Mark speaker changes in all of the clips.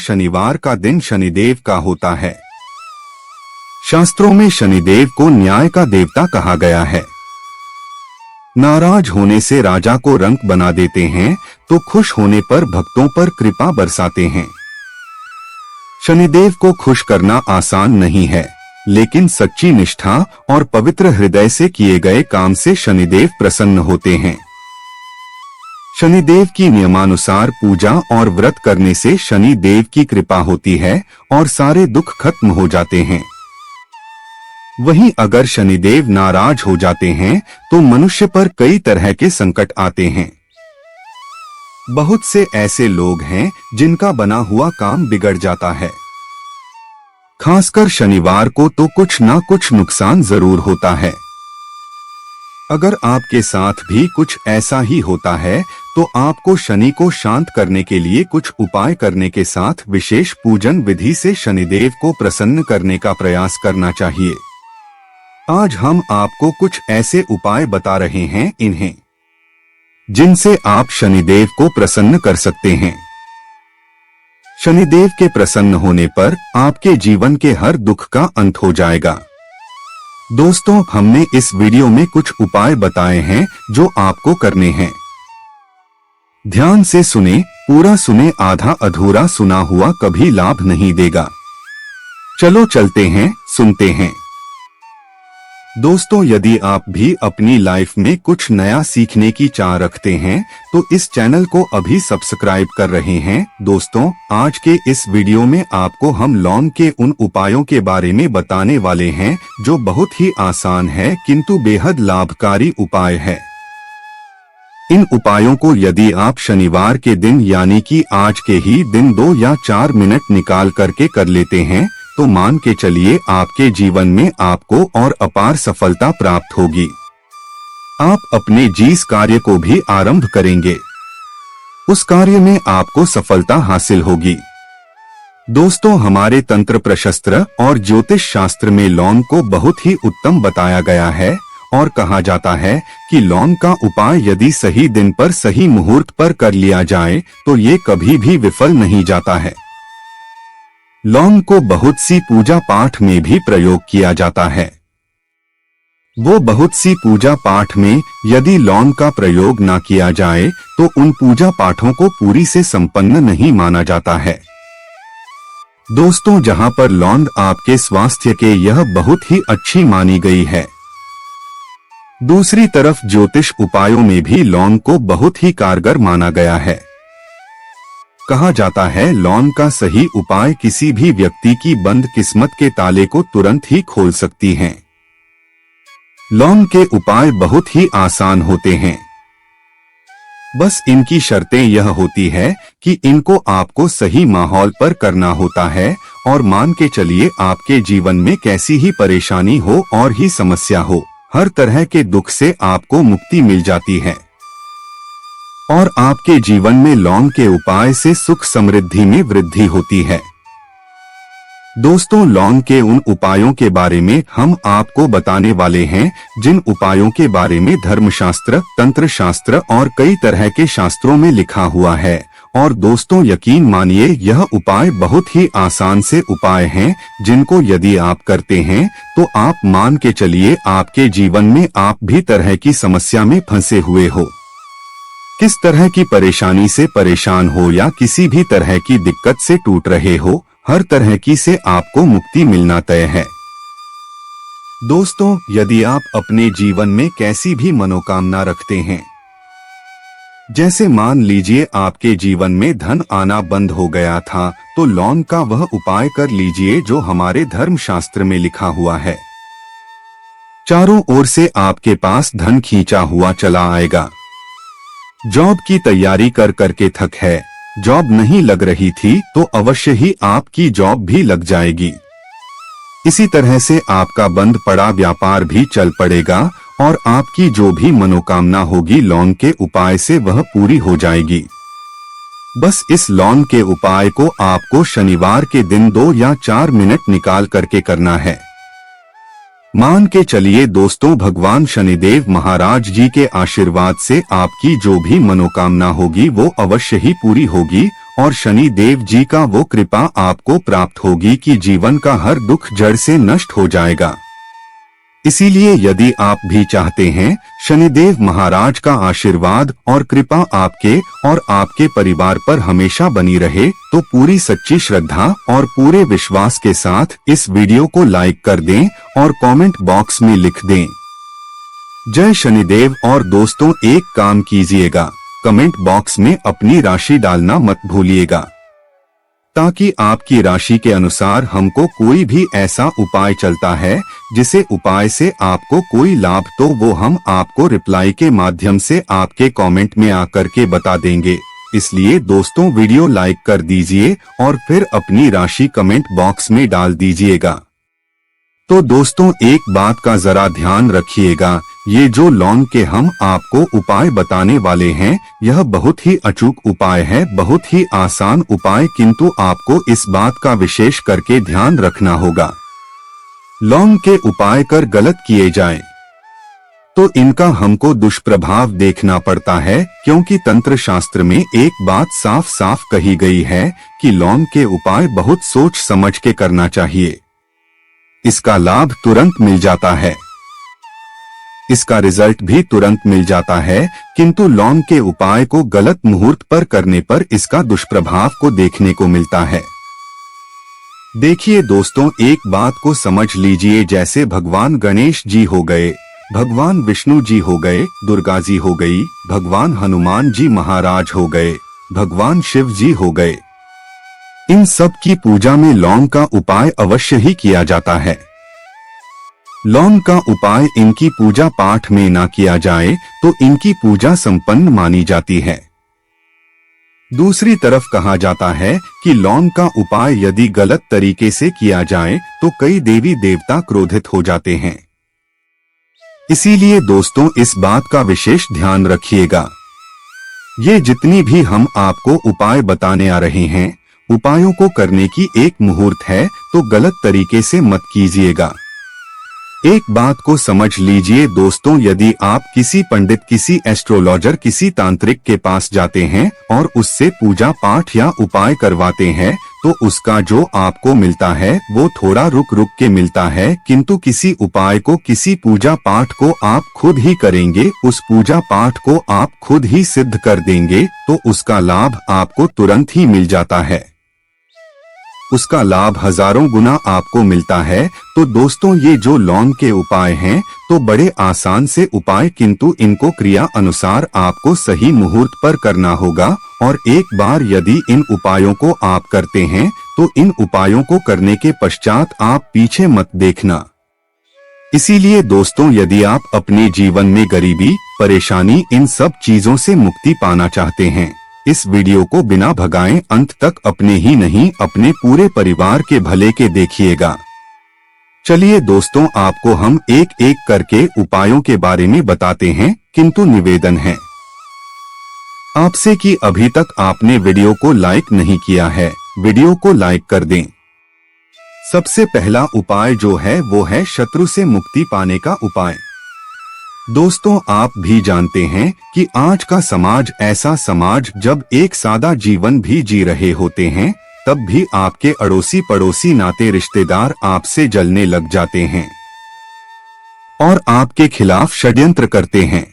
Speaker 1: शनिवार का दिन शनिदेव का होता है। शास्त्रों में शनिदेव को न्याय का देवता कहा गया है। नाराज होने से राजा को रंक बना देते हैं तो खुश होने पर भक्तों पर कृपा बरसाते हैं। शनिदेव को खुश करना आसान नहीं है, लेकिन सच्ची निष्ठा और पवित्र हृदय से किए गए काम से शनिदेव प्रसन्न होते हैं। शनिदेव की नियमानुसार पूजा और व्रत करने से शनि देव की कृपा होती है और सारे दुख खत्म हो जाते हैं। वहीं अगर शनिदेव नाराज हो जाते हैं तो मनुष्य पर कई तरह के संकट आते हैं। बहुत से ऐसे लोग हैं जिनका बना हुआ काम बिगड़ जाता है। खासकर शनिवार को तो कुछ ना कुछ नुकसान जरूर होता है। अगर आपके साथ भी कुछ ऐसा ही होता है तो आपको शनि को शांत करने के लिए कुछ उपाय करने के साथ विशेष पूजन विधि से शनिदेव को प्रसन्न करने का प्रयास करना चाहिए। आज हम आपको कुछ ऐसे उपाय बता रहे हैं इन्हें जिनसे आप शनिदेव को प्रसन्न कर सकते हैं। शनिदेव के प्रसन्न होने पर आपके जीवन के हर दुख का अंत हो जाएगा। दोस्तों, हमने इस वीडियो में कुछ उपाय बताए हैं जो आपको करने हैं। ध्यान से सुने, पूरा सुने, आधा अधूरा सुना हुआ कभी लाभ नहीं देगा। चलो चलते हैं, सुनते हैं। दोस्तों, यदि आप भी अपनी लाइफ में कुछ नया सीखने की चाह रखते हैं तो इस चैनल को अभी सब्सक्राइब कर रहे हैं। दोस्तों, आज के इस वीडियो में आपको हम लौंग के उन उपायों के बारे में बताने वाले हैं जो बहुत ही आसान है किंतु बेहद लाभकारी उपाय है। इन उपायों को यदि आप शनिवार के दिन यानी कि आज के ही दिन 2 या 4 मिनट निकाल करके कर लेते हैं तो मान के चलिए आपके जीवन में आपको और अपार सफलता प्राप्त होगी। आप अपने जिस कार्य को भी आरंभ करेंगे उस कार्य में आपको सफलता हासिल होगी। दोस्तों, हमारे तंत्र प्रशास्त्र और ज्योतिष शास्त्र में लौंग को बहुत ही उत्तम बताया गया है और कहा जाता है कि लौंग का उपाय यदि सही दिन पर सही मुहूर्त पर कर लिया जाए तो ये कभी भी विफल नहीं जाता है। लौंग को बहुत सी पूजा पाठ में भी प्रयोग किया जाता है। वो बहुत सी पूजा पाठ में यदि लौंग का प्रयोग ना किया जाए तो उन पूजा पाठों को पूरी से संपन्न नहीं माना जाता है। दोस्तों, जहां पर लौंग आपके स्वास्थ्य के यह बहुत ही अच्छी मानी गई है, दूसरी तरफ ज्योतिष उपायों में भी लौंग को बहुत ही कारगर माना गया है। कहा जाता है लौंग का सही उपाय किसी भी व्यक्ति की बंद किस्मत के ताले को तुरंत ही खोल सकती हैं। लौंग के उपाय बहुत ही आसान होते हैं। बस इनकी शर्तें यह होती है कि इनको आपको सही माहौल पर करना होता है और मान के चलिए आपके जीवन में कैसी ही परेशानी हो और ही समस्या हो, हर तरह के दुख से आपको मुक्ति मिल जाती है और आपके जीवन में लौंग के उपाय से सुख समृद्धि में वृद्धि होती है। दोस्तों, लौंग के उन उपायों के बारे में हम आपको बताने वाले हैं जिन उपायों के बारे में धर्मशास्त्र, तंत्र शास्त्र और कई तरह के शास्त्रों में लिखा हुआ है। और दोस्तों, यकीन मानिए यह उपाय बहुत ही आसान से उपाय हैं जिनको यदि आप करते हैं तो आप मान के चलिए आपके जीवन में आप भी तरह की समस्या में फंसे हुए हो, किस तरह की परेशानी से परेशान हो या किसी भी तरह की दिक्कत से टूट रहे हो, हर तरह की से आपको मुक्ति मिलना तय है। दोस्तों, यदि आप अपने जीवन में कैसी भी मनोकामना रखते हैं, जैसे मान लीजिए आपके जीवन में धन आना बंद हो गया था, तो लौंग का वह उपाय कर लीजिए जो हमारे धर्म शास्त्र में लिखा हुआ है। चारों ओर से आपके पास धन खींचा हुआ चला आएगा। जॉब की तैयारी कर करके थक है, जॉब नहीं लग रही थी तो अवश्य ही आपकी जॉब भी लग जाएगी। इसी तरह से आपका बंद पड़ा व्यापार भी चल पड़ेगा और आपकी जो भी मनोकामना होगी लौंग के उपाय से वह पूरी हो जाएगी। बस इस लौंग के उपाय को आपको शनिवार के दिन 2 या 4 मिनट निकाल करके करना है। मान के चलिए दोस्तों, भगवान शनिदेव महाराज जी के आशीर्वाद से आपकी जो भी मनोकामना होगी वो अवश्य ही पूरी होगी और शनि देव जी का वो कृपा आपको प्राप्त होगी कि जीवन का हर दुख जड़ से नष्ट हो जाएगा। इसीलिए यदि आप भी चाहते हैं शनिदेव महाराज का आशीर्वाद और कृपा आपके और आपके परिवार पर हमेशा बनी रहे, तो पूरी सच्ची श्रद्धा और पूरे विश्वास के साथ इस वीडियो को लाइक कर दें और कमेंट बॉक्स में लिख दें जय शनिदेव। और दोस्तों एक काम कीजिएगा, कमेंट बॉक्स में अपनी राशि डालना मत भूलिएगा, ताकि आपकी राशि के अनुसार हमको कोई भी ऐसा उपाय चलता है जिसे उपाय से आपको कोई लाभ, तो वो हम आपको रिप्लाई के माध्यम से आपके कमेंट में आकर के बता देंगे। इसलिए दोस्तों वीडियो लाइक कर दीजिए और फिर अपनी राशि कमेंट बॉक्स में डाल दीजिएगा। तो दोस्तों एक बात का जरा ध्यान रखिएगा, ये जो लौंग के हम आपको उपाय बताने वाले हैं यह बहुत ही अचूक उपाय है, बहुत ही आसान उपाय, किंतु आपको इस बात का विशेष करके ध्यान रखना होगा। लौंग के उपाय कर गलत किए जाएं तो इनका हमको दुष्प्रभाव देखना पड़ता है, क्योंकि तंत्र शास्त्र में एक बात साफ साफ कही गई है कि लौंग के उपाय बहुत सोच समझ के करना चाहिए। इसका लाभ तुरंत मिल जाता है, इसका रिजल्ट भी तुरंत मिल जाता है, किंतु लौंग के उपाय को गलत मुहूर्त पर करने पर इसका दुष्प्रभाव को देखने को मिलता है। देखिए दोस्तों एक बात को समझ लीजिए, जैसे भगवान गणेश जी हो गए, भगवान विष्णु जी हो गए, दुर्गा जी हो गई, भगवान हनुमान जी महाराज हो गए, भगवान शिव जी हो गए, इन सब की पूजा में लौंग का उपाय अवश्य ही किया जाता है। लौंग का उपाय इनकी पूजा पाठ में ना किया जाए तो इनकी पूजा संपन्न मानी जाती है। दूसरी तरफ कहा जाता है कि लौंग का उपाय यदि गलत तरीके से किया जाए तो कई देवी देवता क्रोधित हो जाते हैं। इसीलिए दोस्तों इस बात का विशेष ध्यान रखिएगा। ये जितनी भी हम आपको उपाय बताने आ रहे हैं, उपायों को करने की एक मुहूर्त है, तो गलत तरीके से मत कीजिएगा। एक बात को समझ लीजिए दोस्तों, यदि आप किसी पंडित, किसी एस्ट्रोलॉजर, किसी तांत्रिक के पास जाते हैं और उससे पूजा पाठ या उपाय करवाते हैं, तो उसका जो आपको मिलता है वो थोड़ा रुक रुक के मिलता है, किंतु किसी उपाय को, किसी पूजा पाठ को आप खुद ही करेंगे, उस पूजा पाठ को आप खुद ही सिद्ध कर देंगे, तो उसका लाभ आपको तुरंत ही मिल जाता है, उसका लाभ हजारों गुना आपको मिलता है। तो दोस्तों ये जो लौंग के उपाय हैं तो बड़े आसान से उपाय, किंतु इनको क्रिया अनुसार आपको सही मुहूर्त पर करना होगा। और एक बार यदि इन उपायों को आप करते हैं तो इन उपायों को करने के पश्चात आप पीछे मत देखना। इसीलिए दोस्तों यदि आप अपने जीवन में गरीबी, परेशानी, इन सब चीजों से मुक्ति पाना चाहते हैं, इस वीडियो को बिना भगाएं अंत तक अपने ही नहीं अपने पूरे परिवार के भले के देखिएगा। चलिए दोस्तों आपको हम एक एक करके उपायों के बारे में बताते हैं, किंतु निवेदन है आपसे कि अभी तक आपने वीडियो को लाइक नहीं किया है, वीडियो को लाइक कर दें। सबसे पहला उपाय जो है वो है शत्रु से मुक्ति पाने का उपाय। दोस्तों आप भी जानते हैं कि आज का समाज ऐसा समाज जब एक सादा जीवन भी जी रहे होते हैं तब भी आपके अड़ोसी पड़ोसी नाते रिश्तेदार आपसे जलने लग जाते हैं और आपके खिलाफ षड्यंत्र करते हैं।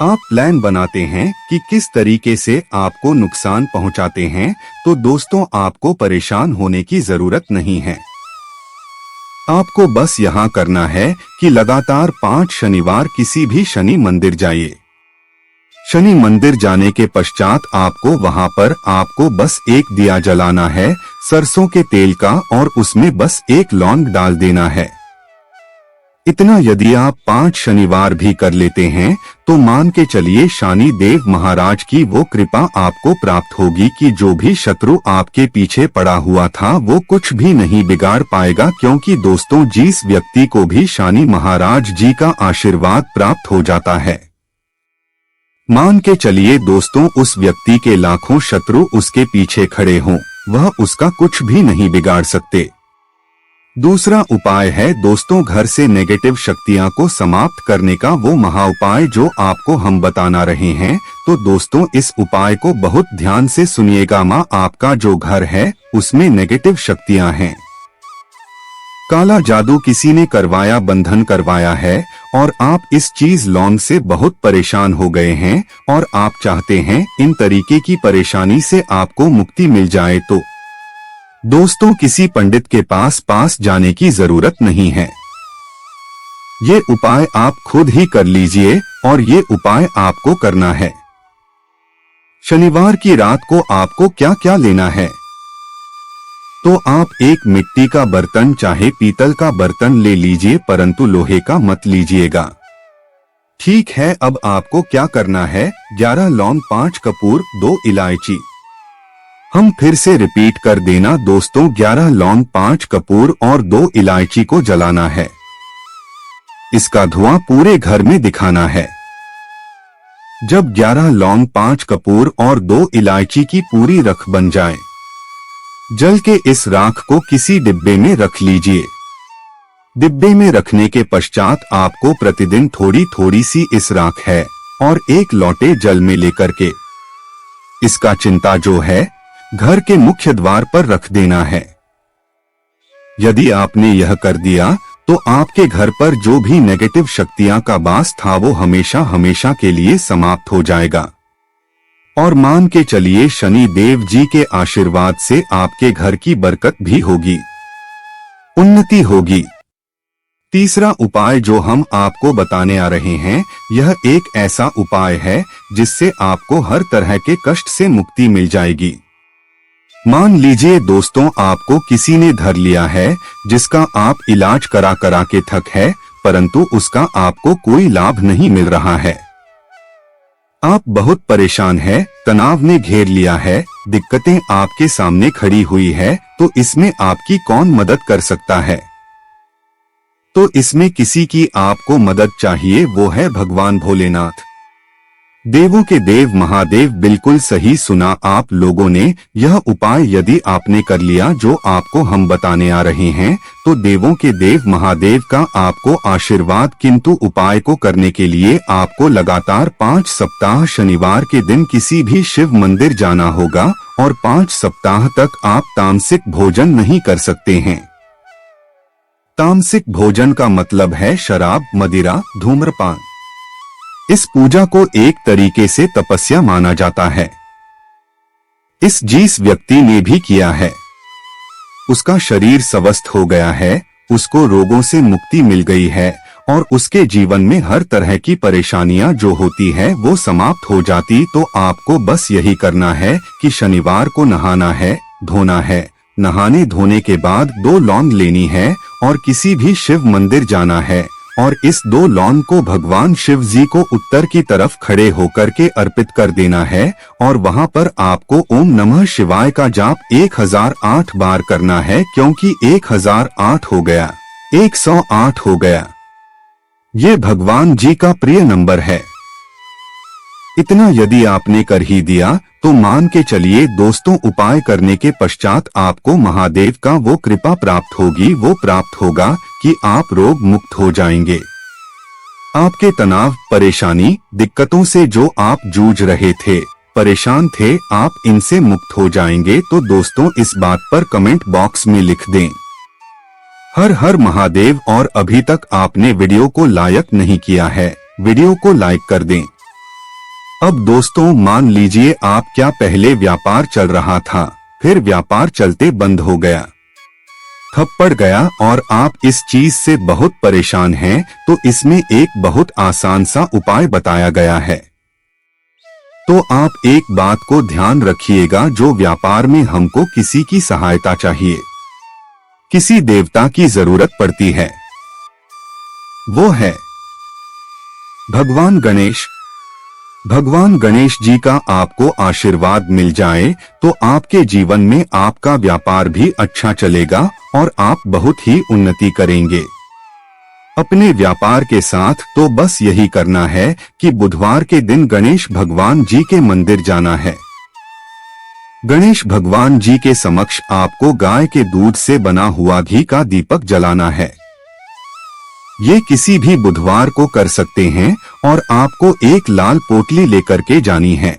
Speaker 1: आप प्लान बनाते हैं कि किस तरीके से आपको नुकसान पहुंचाते हैं, तो दोस्तों आपको परेशान होने की जरूरत नहीं है। आपको बस यहाँ करना है कि लगातार 5 शनिवार किसी भी शनि मंदिर जाइए। शनि मंदिर जाने के पश्चात आपको वहाँ पर आपको बस एक दिया जलाना है सरसों के तेल का, और उसमें बस एक लौंग डाल देना है। इतना यदि आप 5 शनिवार भी कर लेते हैं तो मान के चलिए शनि देव महाराज की वो कृपा आपको प्राप्त होगी कि जो भी शत्रु आपके पीछे पड़ा हुआ था वो कुछ भी नहीं बिगाड़ पाएगा, क्योंकि दोस्तों जिस व्यक्ति को भी शनि महाराज जी का आशीर्वाद प्राप्त हो जाता है, मान के चलिए दोस्तों उस व्यक्ति के लाखों शत्रु उसके पीछे खड़े हों, वह उसका कुछ भी नहीं बिगाड़ सकते। दूसरा उपाय है दोस्तों घर से नेगेटिव शक्तियां को समाप्त करने का वो महा उपाय जो आपको हम बताना रहे हैं। तो दोस्तों इस उपाय को बहुत ध्यान से सुनिएगा। माँ आपका जो घर है उसमें नेगेटिव शक्तियां हैं, काला जादू किसी ने करवाया, बंधन करवाया है और आप इस चीज लॉन्ग से बहुत परेशान हो गए हैं और आप चाहते हैं इन तरीके की परेशानी से आपको मुक्ति मिल जाए। तो दोस्तों किसी पंडित के पास जाने की जरूरत नहीं है। ये उपाय आप खुद ही कर लीजिए और ये उपाय आपको करना है। शनिवार की रात को आपको क्या क्या लेना है, तो आप एक मिट्टी का बर्तन चाहे पीतल का बर्तन ले लीजिए, परंतु लोहे का मत लीजिएगा। ठीक है, अब आपको क्या करना है, 11 लौंग, 5 कपूर, 2 इलायची। हम फिर से रिपीट कर देना दोस्तों, 11 लौंग, 5 कपूर और 2 इलायची को जलाना है। इसका धुआं पूरे घर में दिखाना है। जब 11 लौंग, 5 कपूर और 2 इलायची की पूरी रख बन जाए, जल के इस राख को किसी डिब्बे में रख लीजिए। डिब्बे में रखने के पश्चात आपको प्रतिदिन थोड़ी थोड़ी सी इस राख है और एक लोटे जल में लेकर के इसका चिंता जो है घर के मुख्य द्वार पर रख देना है। यदि आपने यह कर दिया तो आपके घर पर जो भी नेगेटिव शक्तियां का वास था वो हमेशा हमेशा के लिए समाप्त हो जाएगा। और मान के चलिए शनि देव जी के आशीर्वाद से आपके घर की बरकत भी होगी, उन्नति होगी। तीसरा उपाय जो हम आपको बताने आ रहे हैं, यह एक ऐसा उपाय है जिससे आपको हर तरह के कष्ट से मुक्ति मिल जाएगी। मान लीजिए दोस्तों आपको किसी ने धर लिया है जिसका आप इलाज करा करा के थक है, परंतु उसका आपको कोई लाभ नहीं मिल रहा है। आप बहुत परेशान हैं, तनाव ने घेर लिया है, दिक्कतें आपके सामने खड़ी हुई है, तो इसमें आपकी कौन मदद कर सकता है? तो इसमें किसी की आपको मदद चाहिए, वो है भगवान भोलेनाथ, देवों के देव महादेव। बिल्कुल सही सुना आप लोगों ने। यह उपाय यदि आपने कर लिया जो आपको हम बताने आ रहे हैं, तो देवों के देव महादेव का आपको आशीर्वाद। किंतु उपाय को करने के लिए आपको लगातार 5 सप्ताह शनिवार के दिन किसी भी शिव मंदिर जाना होगा और 5 सप्ताह तक आप तामसिक भोजन नहीं कर सकते हैं। तामसिक भोजन का मतलब है शराब, मदिरा, धूम्रपान। इस पूजा को एक तरीके से तपस्या माना जाता है। इस जिस व्यक्ति ने भी किया है उसका शरीर स्वस्थ हो गया है, उसको रोगों से मुक्ति मिल गई है और उसके जीवन में हर तरह की परेशानियां जो होती है वो समाप्त हो जाती। तो आपको बस यही करना है कि शनिवार को नहाना है, धोना है। नहाने धोने के बाद 2 लौंग लेनी है और किसी भी शिव मंदिर जाना है और इस 2 लौंग को भगवान शिव जी को उत्तर की तरफ खड़े होकर के अर्पित कर देना है और वहां पर आपको ओम नमः शिवाय का जाप 1008 बार करना है, क्योंकि 1008 हो गया, 108 हो गया। ये भगवान जी का प्रिय नंबर है। इतना यदि आपने कर ही दिया तो मान के चलिए दोस्तों, उपाय करने के पश्चात आपको महादेव का वो कृपा प्राप्त होगी, वो प्राप्त होगा कि आप रोग मुक्त हो जाएंगे। आपके तनाव, परेशानी, दिक्कतों से जो आप जूझ रहे थे, परेशान थे, आप इनसे मुक्त हो जाएंगे। तो दोस्तों इस बात पर कमेंट बॉक्स में लिख दें हर हर महादेव। और अभी तक आपने वीडियो को लाइक नहीं किया है, वीडियो को लाइक कर दें। अब दोस्तों मान लीजिए आप क्या पहले व्यापार चल रहा था, फिर व्यापार चलते बंद हो गया, ठप पड़ गया और आप इस चीज से बहुत परेशान हैं, तो इसमें एक बहुत आसान सा उपाय बताया गया है। तो आप एक बात को ध्यान रखिएगा, जो व्यापार में हमको किसी की सहायता चाहिए, किसी देवता की जरूरत पड़ती है, वो है भगवान गणेश। भगवान गणेश जी का आपको आशीर्वाद मिल जाए तो आपके जीवन में आपका व्यापार भी अच्छा चलेगा और आप बहुत ही उन्नति करेंगे अपने व्यापार के साथ। तो बस यही करना है कि बुधवार के दिन गणेश भगवान जी के मंदिर जाना है। गणेश भगवान जी के समक्ष आपको गाय के दूध से बना हुआ घी का दीपक जलाना है। ये किसी भी बुधवार को कर सकते हैं और आपको एक लाल पोटली लेकर के जानी है।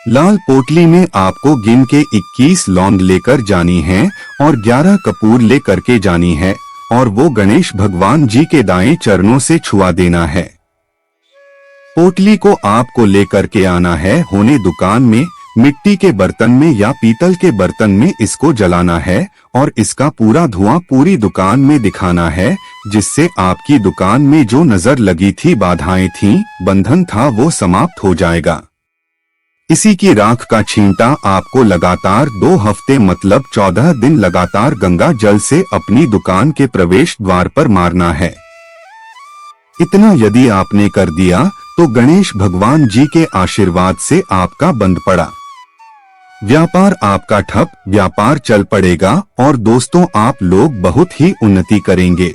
Speaker 1: लाल पोटली में आपको गिन के 21 लौंग लेकर जानी है और 11 कपूर लेकर के जानी है और वो गणेश भगवान जी के दाएं चरणों से छुआ देना है। पोटली को आपको लेकर के आना है होने दुकान में, मिट्टी के बर्तन में या पीतल के बर्तन में इसको जलाना है और इसका पूरा धुआं पूरी दुकान में दिखाना है, जिससे आपकी दुकान में जो नजर लगी थी, बाधाएं थीं, बंधन था, वो समाप्त हो जाएगा। इसी की राख का छींटा आपको लगातार 2 हफ्ते मतलब 14 दिन लगातार गंगा जल से अपनी दुकान के प्रवेश द्वार पर मारना है। इतना यदि आपने कर दिया तो गणेश भगवान जी के आशीर्वाद से आपका बंद पड़ा व्यापार आपका ठप व्यापार चल पड़ेगा और दोस्तों आप लोग बहुत ही उन्नति करेंगे।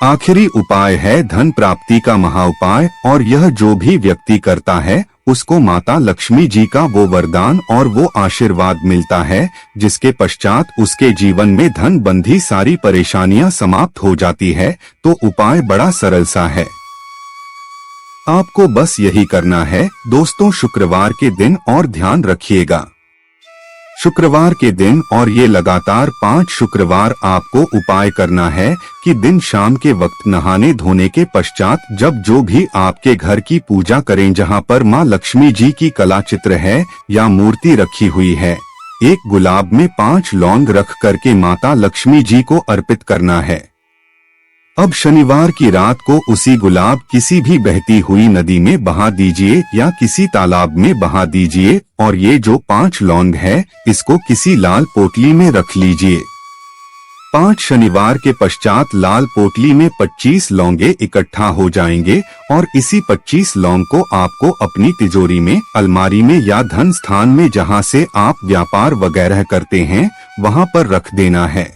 Speaker 1: आखिरी उपाय है धन प्राप्ति का महाउपाय, और यह जो भी व्यक्ति करता है उसको माता लक्ष्मी जी का वो वरदान और वो आशीर्वाद मिलता है, जिसके पश्चात उसके जीवन में धन बंधी सारी परेशानियां समाप्त हो जाती है। तो उपाय बड़ा सरल सा है, आपको बस यही करना है दोस्तों। शुक्रवार के दिन और ध्यान रखिएगा, शुक्रवार के दिन और ये लगातार 5 शुक्रवार आपको उपाय करना है कि दिन शाम के वक्त नहाने धोने के पश्चात जब जो भी आपके घर की पूजा करें, जहां पर माँ लक्ष्मी जी की कला चित्र है या मूर्ति रखी हुई है, एक गुलाब में 5 लौंग रख करके माता लक्ष्मी जी को अर्पित करना है। अब शनिवार की रात को उसी गुलाब किसी भी बहती हुई नदी में बहा दीजिए या किसी तालाब में बहा दीजिए और ये जो 5 लौंग है इसको किसी लाल पोटली में रख लीजिए। 5 शनिवार के पश्चात लाल पोटली में 25 लौंगे इकट्ठा हो जाएंगे और इसी 25 लौंग को आपको अपनी तिजोरी में, अलमारी में या धन स्थान में जहां से आप व्यापार वगैरह करते हैं वहां पर रख देना है।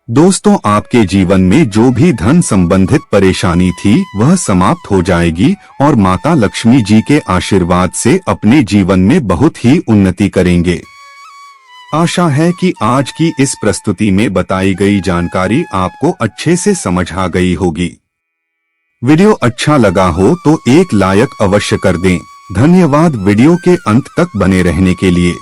Speaker 1: दोस्तों आपके जीवन में जो भी धन संबंधित परेशानी थी वह समाप्त हो जाएगी और माता लक्ष्मी जी के आशीर्वाद से अपने जीवन में बहुत ही उन्नति करेंगे। आशा है कि आज की इस प्रस्तुति में बताई गई जानकारी आपको अच्छे से समझ आ गई होगी। वीडियो अच्छा लगा हो तो एक लाइक अवश्य कर दें। धन्यवाद वीडियो के अंत तक बने रहने के लिए।